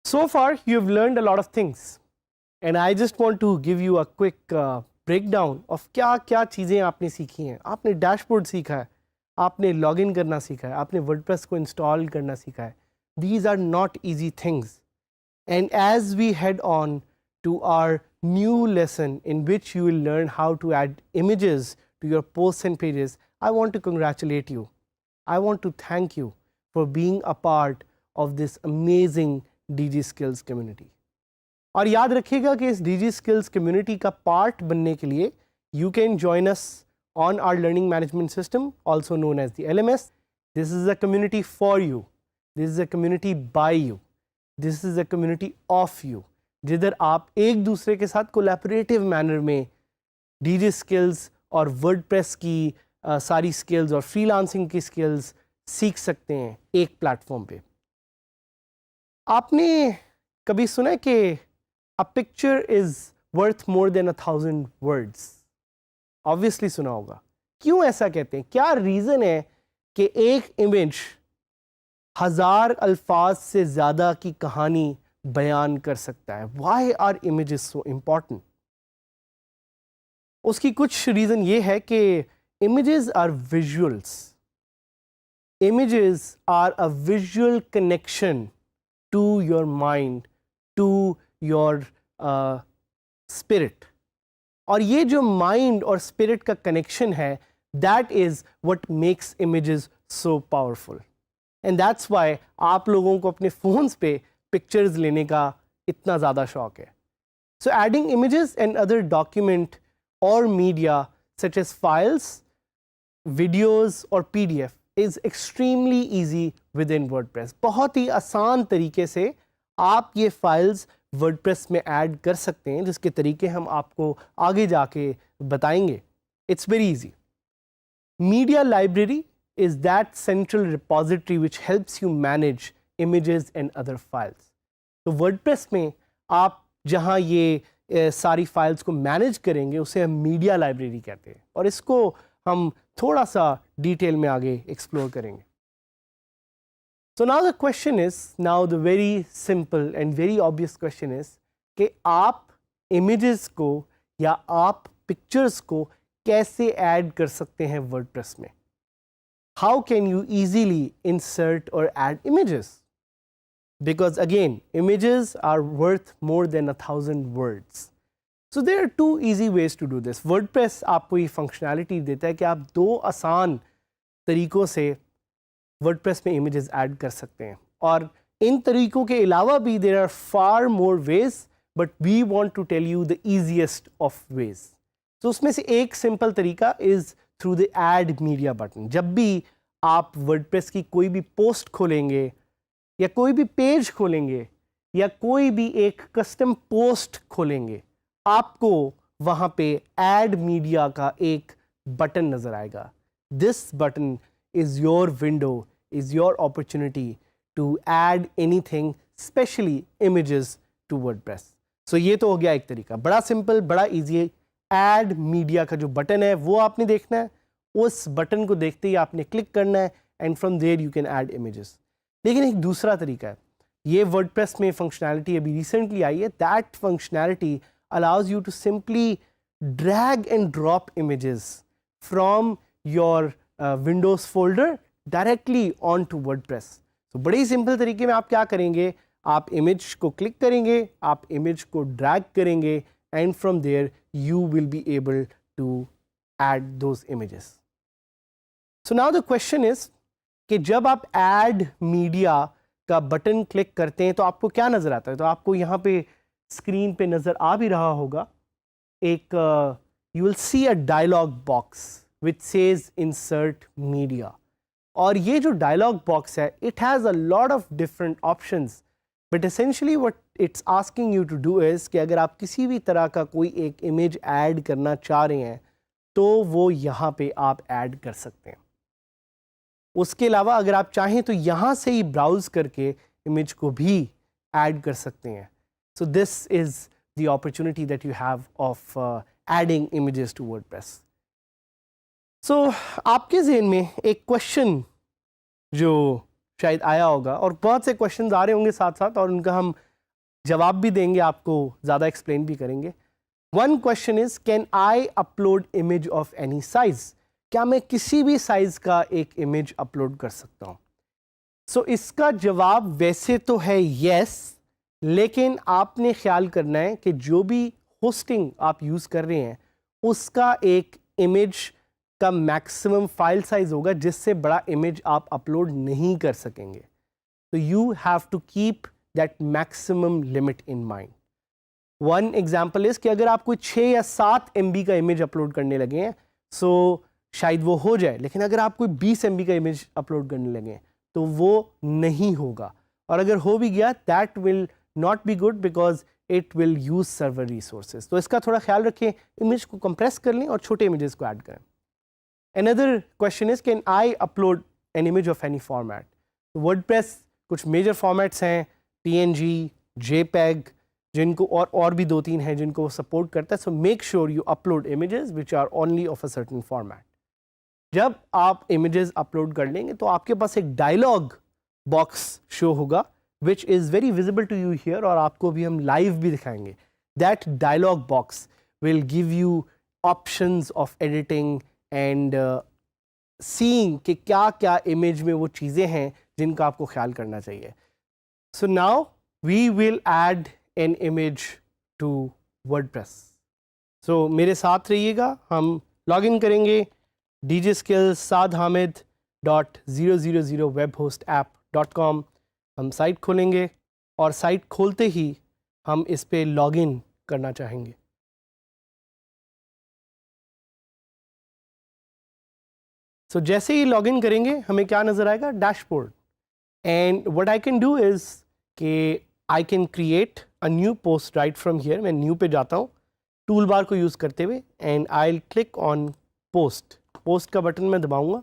So far, you've learned a lot of things, and I just want to give you a quick breakdown of क्या-क्या चीज़ें आपने सीखी हैं. आपने dashboard सीखा है, आपने लॉगिन करना सीखा है, आपने वर्डप्रेस को इंस्टॉल करना सीखा है. These are not easy things. And as we head on to our new lesson in which you will learn how to add images to your posts and pages, I want to congratulate you. I want to thank you for being a part of this amazing DG Skills community. और याद रखिएगा कि इस DG Skills community का part बनने के लिए you can join us on our learning management system, also known as the LMS. This is a community for you. This is a community by you. This is a community of you. जिधर आप एक दूसरे के साथ collaborative manner में DG Skills और WordPress की सारी स्किल्स और फ्रीलांसिंग की स्किल्स सीख सकते हैं एक प्लेटफॉर्म पे. आपने कभी सुना है कि a picture is worth more than 1,000 words? Obviously सुना होगा. क्यों ऐसा कहते हैं? क्या रीज़न है कि एक इमेज 1000 अल्फाज से ज़्यादा की कहानी बयान कर सकता है? Why are images so important? उसकी कुछ रीज़न ये है कि images are visuals. Images are a visual connection to your mind, to your spirit. और ये जो mind और spirit का connection है, that is what makes images so powerful. And that's why आप लोगों को अपने phones पे pictures लेने का इतना ज़्यादा शौक है. So adding images and other document or media such as files, videos और PDF is extremely easy within WordPress. बहुत ही आसान तरीके से आप ये फाइल्स WordPress में ऐड कर सकते हैं, जिसके तरीके हम आपको आगे जाके बताएंगे. It's very easy. Media library is that central repository which helps you manage images and other files. तो WordPress में आप जहाँ ये सारी फाइल्स को मैनेज करेंगे उसे हम मीडिया लाइब्रेरी कहते हैं, और इसको हम थोड़ा सा डिटेल में आगे एक्सप्लोर करेंगे. So now the question is, now the very simple and very obvious question is कि आप इमेजेस को या आप पिक्चर्स को कैसे ऐड कर सकते हैं वर्डप्रेस में? How can you easily insert और add images? Because again images are worth more than 1,000 words. So there are two easy ways to do this. WordPress आपको ये फंक्शनैलिटी देता है कि आप दो आसान तरीक़ों से WordPress में इमेजेस ऐड कर सकते हैं, और इन तरीक़ों के अलावा भी there are far more ways, but we want to tell you the easiest of ways. तो उसमें से एक सिंपल तरीका is through the add media button. जब भी आप WordPress की कोई भी पोस्ट खोलेंगे या कोई भी पेज खोलेंगे या कोई भी एक कस्टम पोस्ट खोलेंगे, आपको वहाँ पे ऐड मीडिया का एक बटन नज़र आएगा. This button is your window, is your opportunity to add anything, specially images to WordPress. So ये तो हो गया एक तरीका, बड़ा सिंपल, बड़ा इजी. ऐड मीडिया का जो बटन है वो आपने देखना है, उस बटन को देखते ही आपने क्लिक करना है, and from there you can add images. लेकिन एक दूसरा तरीका है, ये वर्डप्रेस में फंक्शनैलिटी अभी रिसेंटली आई है. That functionality allows you to simply drag and drop images from your Windows folder directly onto WordPress. So बड़े ही सिंपल तरीके में आप क्या करेंगे, आप इमेज को क्लिक करेंगे, आप इमेज को ड्रैग करेंगे, and from there you will be able to add those images. So now the question is कि जब आप add media का बटन क्लिक करते हैं तो आपको क्या नज़र आता है? तो आपको यहाँ पे स्क्रीन पे नज़र आ भी रहा होगा एक, you will see a dialogue box which says insert media. और ये जो डायलॉग बॉक्स है, it has a lot of different options, but essentially what it's asking you to do is कि अगर आप किसी भी तरह का कोई एक इमेज ऐड करना चाह रहे हैं तो वो यहाँ पे आप ऐड कर सकते हैं. उसके अलावा अगर आप चाहें तो यहाँ से ही ब्राउज़ करके इमेज को भी ऐड कर सकते हैं. So this is the opportunity that you have of adding images to WordPress. So आपके ज़हन में एक क्वेश्चन जो शायद आया होगा, और बहुत से क्वेश्चंस आ रहे होंगे साथ साथ, और उनका हम जवाब भी देंगे, आपको ज़्यादा एक्सप्लेन भी करेंगे। One question is, can I upload image of any size? क्या मैं किसी भी साइज का एक इमेज अपलोड कर सकता हूँ? सो इसका जवाब वैसे तो है यस, लेकिन आपने ख्याल करना है कि जो भी होस्टिंग आप यूज़ कर रहे हैं उसका एक इमेज का मैक्सिमम फाइल साइज होगा जिससे बड़ा इमेज आप अपलोड नहीं कर सकेंगे। तो you have to keep that maximum limit in mind. One example is कि अगर आप कोई 6 या 7 MB का इमेज अपलोड करने लगे हैं सो शायद वो हो जाए, लेकिन अगर आप कोई 20 MB का इमेज अपलोड करने लगे हैं तो वो नहीं होगा, और अगर हो भी गया that will not be good because it will use server resources. तो इसका थोड़ा ख्याल रखें, इमेज को कंप्रेस कर लें और छोटे इमेजेस को ऐड करें। Another question is, can I upload an image of any format? WordPress कुछ मेजर फॉर्मेट्स हैं, PNG, JPEG, जिनको और भी 2-3 हैं जिनको वो सपोर्ट करता है। So make sure you upload images which are only of a certain format. जब आप इमेजेस अपलोड कर लेंगे तो आपके पास एक डायलॉग बॉक्स शो होगा which is very visible to you here, और आपको भी हम लाइव भी दिखाएंगे। That dialogue box will give you options of editing and seeing कि क्या क्या इमेज में वो चीज़ें हैं जिनका आपको ख्याल करना चाहिए। So now we will add an image to WordPress. So मेरे साथ रहिएगा, हम लॉग इन करेंगे djskills.hamid.000webhostapp.com। हम साइट खोलेंगे और साइट खोलते ही हम इस पे लॉग इन करना चाहेंगे। सो जैसे ही लॉग इन करेंगे हमें क्या नज़र आएगा? Dashboard. And what I can do is कि I can create a new post right from here. मैं न्यू पे जाता हूँ टूल बार को यूज़ करते हुए, and I will click on post. Post का बटन मैं दबाऊंगा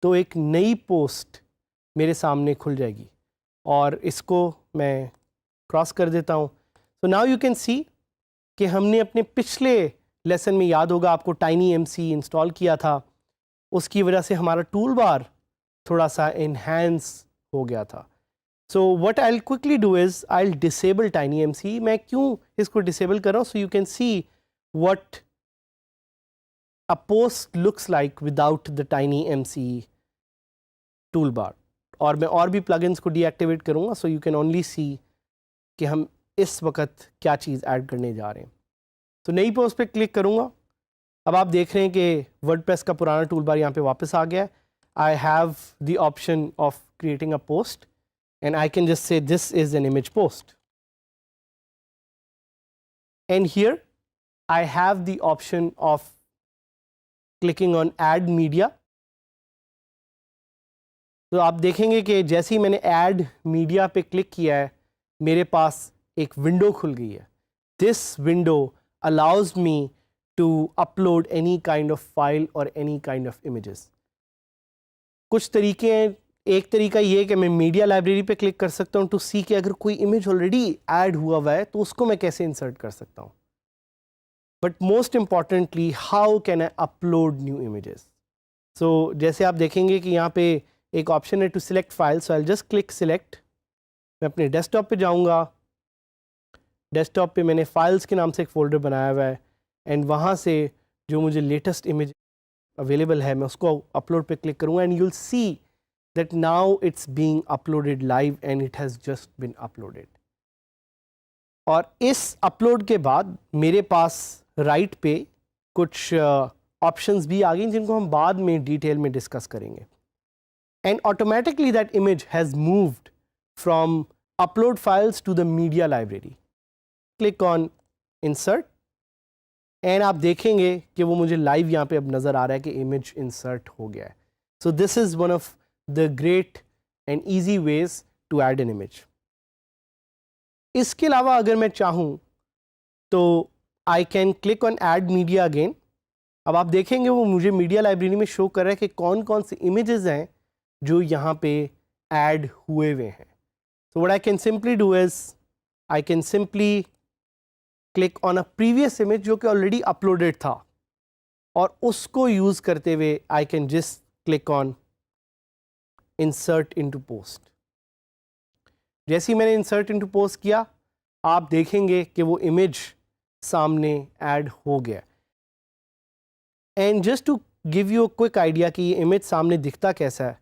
तो एक नई पोस्ट मेरे सामने खुल जाएगी, और इसको मैं क्रॉस कर देता हूँ। तो नाउ यू कैन सी कि हमने अपने पिछले लेसन में, याद होगा आपको, TinyMC इंस्टॉल किया था, उसकी वजह से हमारा टूल बार थोड़ा सा इन्हेंस हो गया था। So what I will quickly do is I will disable TinyMC। मैं क्यों इसको डिसेबल कर रहा हूँ? सो you can see what a post looks like without the TinyMC toolbar। और मैं और भी plugins को deactivate करूँगा, so you can only see कि हम इस वक्त क्या चीज़ ऐड करने जा रहे हैं। तो नई पोस्ट पे क्लिक करूँगा। अब आप देख रहे हैं कि वर्डप्रेस का पुराना टूल बार यहाँ पे वापस आ गया है। I have the option of creating a post and I can just say this is an image post, and here I have the option of clicking on add media. तो आप देखेंगे कि जैसे ही मैंने ऐड मीडिया पे click किया है मेरे पास एक विंडो खुल गई है। This window allows me to upload any kind of file और एनी काइंड ऑफ इमेजेस। कुछ तरीके हैं। एक तरीका ये है कि मैं मीडिया लाइब्रेरी पे क्लिक कर सकता हूँ टू सी कि अगर कोई इमेज ऑलरेडी ऐड हुआ है तो उसको मैं कैसे इंसर्ट कर सकता हूँ। But most importantly, how can I upload new images? So जैसे आप देखेंगे कि यहाँ पे एक ऑप्शन है to select file. So I just click select. मैं अपने डेस्कटॉप पे जाऊँगा। डेस्कटॉप पे मैंने फाइल्स के नाम से एक फ़ोल्डर बनाया हुआ है, एंड वहाँ से जो मुझे लेटेस्ट इमेज अवेलेबल है मैं उसको अपलोड पे क्लिक करूँगा, and you will see that now it's being uploaded live and it has just been uploaded. और इस अपलोड के बाद मेरे पास राइट पे कुछ ऑप्शंस भी आ गई जिनको हम बाद में डिटेल में डिस्कस करेंगे। And automatically that image has moved from upload files to the media library. Click on insert, and आप देखेंगे कि वो मुझे लाइव यहाँ पे अब नज़र आ रहा है कि इमेज इंसर्ट हो गया है। So this is one of the great and easy ways to add an image. इसके अलावा अगर मैं चाहूँ तो I can click on add media again. अब आप देखेंगे वो मुझे मीडिया लाइब्रेरी में शो कर रहा है कि कौन कौन से इमेजेस हैं जो यहाँ पे ऐड हुए हुए हैं। So what I can simply do is I can simply click on a previous image जो कि ऑलरेडी अपलोडेड था, और उसको यूज़ करते हुए I can just click on insert into post. जैसे ही मैंने इंसर्ट इनटू पोस्ट किया आप देखेंगे कि वो इमेज सामने ऐड हो गया। And just to give you a quick idea कि ये इमेज सामने दिखता कैसा है,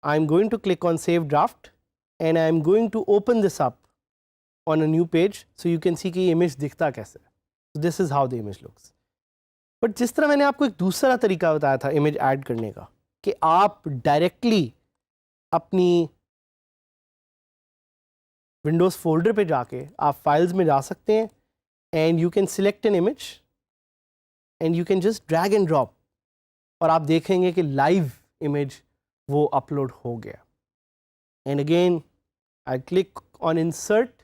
I am going to click on save draft and I am going to open this up on a new page so you can see कि ये image दिखता कैसा है। This is how the image looks. But जिस तरह मैंने आपको एक दूसरा तरीका बताया था इमेज ऐड करने का, कि आप डायरेक्टली अपनी विंडोज़ फोल्डर पे जाके आप फाइल्स में जा सकते हैं and you can select an image and you can just drag and drop और आप देखेंगे कि लाइव इमेज वो अपलोड हो गया। And again I click on insert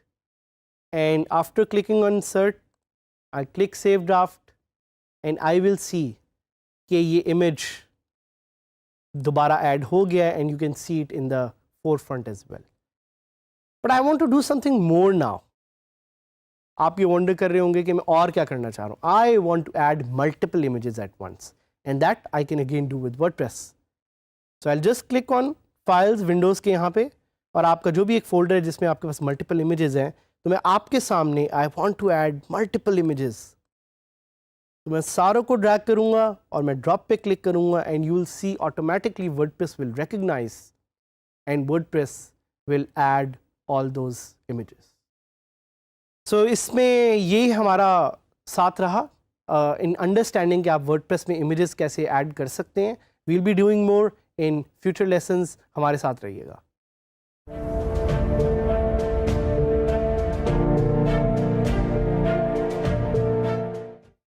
and after clicking on insert I click save draft and I will see कि ये image दोबारा ऐड हो गया and you can see it in the forefront as well. But I want to do something more now. आप ये wonder कर रहे होंगे कि मैं और क्या करना चाह रहा हूँ। I want to add multiple images at once and that I can again do with WordPress. So I just click on files Windows के यहाँ पे और आपका जो भी एक फोल्डर है जिसमें आपके पास मल्टीपल इमेजेस हैं, तो मैं आपके सामने I want to add multiple images, तो मैं सारों को ड्रैग करूँगा और मैं ड्रॉप पे क्लिक करूँगा and you will see automatically WordPress will recognize and WordPress will add all those images. So इसमें ये हमारा साथ रहा in understanding कि आप वर्डप्रेस में images कैसे ऐड कर सकते हैं। We'll be doing more in future lessons, हमारे साथ रहिएगा।